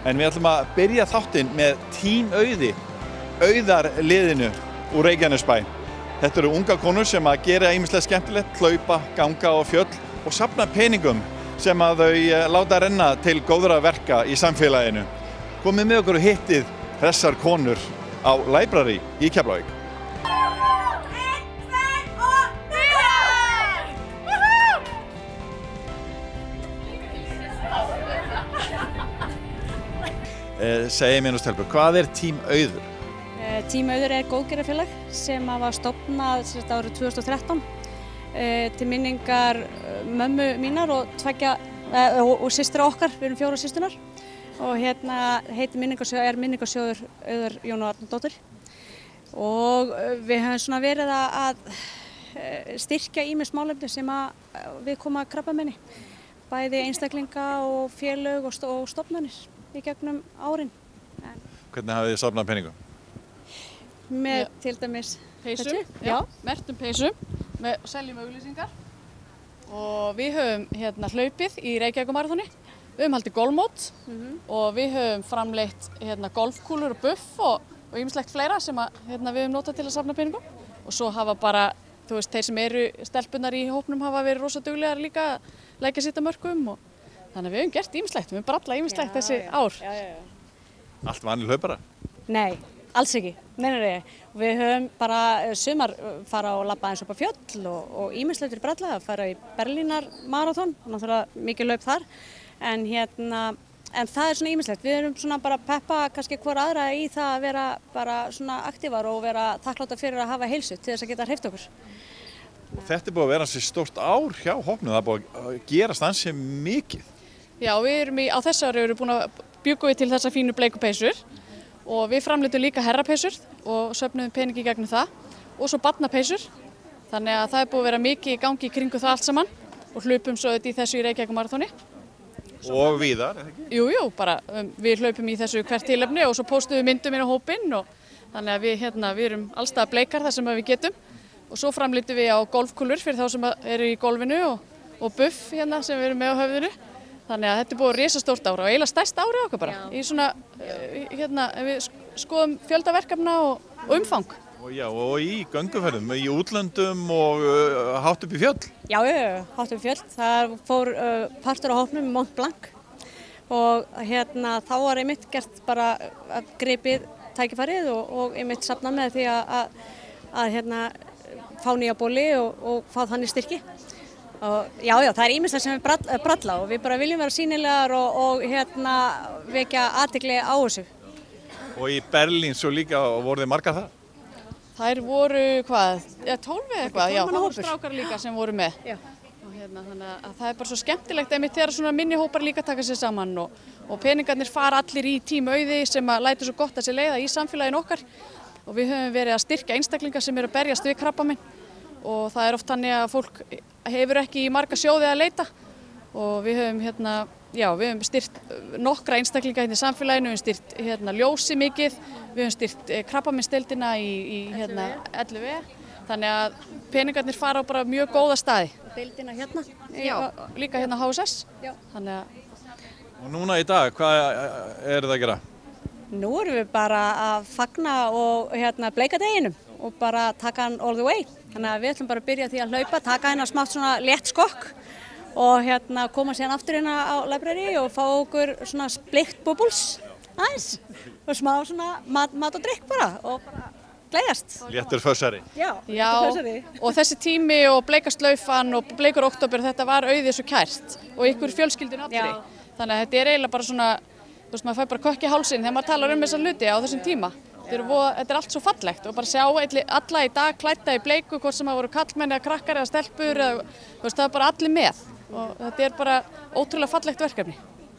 En við ætlum að byrja þáttinn með Tím Auði, Auðarliðinu úr Reykjanesbæ. Þetta eru unga konur sem að gera ýmislegt skemmtilegt, hlaupa, ganga á fjöll og safna peningum sem að þau láta renna til góðra verka í samfélaginu. Komið með okkur og hittið þessar konur á Library í Keflavík. Segið mér nú stelpur, hvað er Tím Auður? Tím Auður er góðgerðarfélag sem var stofnað árið 2013 til minningar mömmu mínar og systra okkar, við erum 4 systurar. Og hérna er minningarsjóður Auðar Jónu Arnardóttur. Og við höfum svona verið að styrkja ýmis málefni sem að við koma krabbameini. Bæði einstaklinga og félög og stofnanir í gegnum árin. Hvernig hafið þið safnað peningum? Með til dæmis peysum, merktum peysum, seljum auglýsingar og við höfum hlaupið í Reykjavíkurmaraþoni, við höfum haldið golfmót og við höfum framleitt golfkúlur og buff og ýmislegt fleira sem við höfum notað til að safna peningum og svo hafa bara, þú veist, þeir sem eru stelpunar í hópnum hafa verið rosa duglegar líka að leggja sitt af mörkum og þannig að við höfum gert ýmislegt, við höfum brallað ýmislegt þessi ár. Allt vanið hlaupara? Nei, alls ekki. Nei. Við höfum bara sumar fara og labba eins upp á fjöll og ýmislegt brallað, fara í Berlínar maraþon, náttúrulega mikið hlaup þar. En það er svona ýmislegt. Við erum svona bara peppa kannski hvor aðra í það að vera bara svona aktívar og vera þakkláta fyrir að hafa heilsu til þess að geta hreyft okkur. Þetta er búið að vera ansi stórt ár hjá hópnum, það er búið að gerast ansi mikið. Já, við erum á þessu ári búin að bjugga við til þessa fínu bleiku peysur og við framleiddum líka herrapeysur og söfnuðum peningi í gegnum það og svo barnapeysur. Þannig að það er búið að vera mikið í gangi í kringu það allt saman og hlupum svo í þessu í Reykjavíkurmaraþoni. Og víðar, eða ekki? Jú, bara við hlaupum í þessu hvert tilefni og svo póstum við myndum inn á hópinn og þannig að við erum allstað bleikar þar sem við getum og svo framleiddum við á golfkúlur fyrir þá sem eru í golfinu og buff sem við erum með á höfðinu. Þannig að þetta er búið risastórt ára og eiginlega stærsta ári okkar bara. Í svona, við skoðum fjöldaverkefna og umfang. Og í gönguferðum, í útlöndum og hátt upp í fjöll? Já, hátt upp í fjöll. Það fór partur á hópnum í Mont Blanc og þá var einmitt gert bara að gripið tækifærið og einmitt safnað með því að fá nýja bóli og fá þannig styrki. Já, það er ýmislegt sem við bralla og við bara viljum vera sýnilegar og vekja athygli á þessu. Og í Berlín svo líka, voru þið margar það? Þær voru, 12 eða eitthvað, já, það voru strákar líka sem voru með. Já. Og þannig að það er bara svo skemmtilegt einmitt þegar svona minni hópar líka taka sér saman og peningarnir fara allir í Tím Auði sem að lætur svo gott að sér leiða í samfélaginu okkar og við höfum verið að styrkja einstaklinga sem eru að berjast við krabbamein og það er oft þannig að fólk hefur ekki í marga sjóði að leita og við höfum styrt nokkra einstaklinga í samfélaginu, við höfum styrt ljósi mikið, við höfum styrt krabbameinsdeildina í LV, þannig að peningarnir fara á bara mjög góða staði. Og deildina hérna? Já, líka HSS. Já. Og núna í dag, hvað eru það að gera? Nú erum við bara að fagna og bleika deginum og bara taka hann all the way. Þannig að við ætlum bara að byrja því að hlaupa, taka hérna smátt svona létt skokk og koma síðan aftur hérna á Library og fá okkur svona bleikt bubbles aðeins og smá svona mat og drykk bara og bara gleðjast. Léttur fössari. Já, fössari. Og þessi tími og bleika slaufan og bleikur október, þetta var Auði svo kært og ykkur fjölskyldun allri. Þannig að þetta er eiginlega bara svona, þú veist, maður fær bara kökk í hálsinn þegar maður talar þessa hluti á þessum tíma. Þetta er allt svo fallegt og bara sjá alla í dag klædda í bleiku, hvort sem það voru karlmenn eða krakkar eða stelpur, það er bara allir með og þetta er bara ótrúlega fallegt verkefni.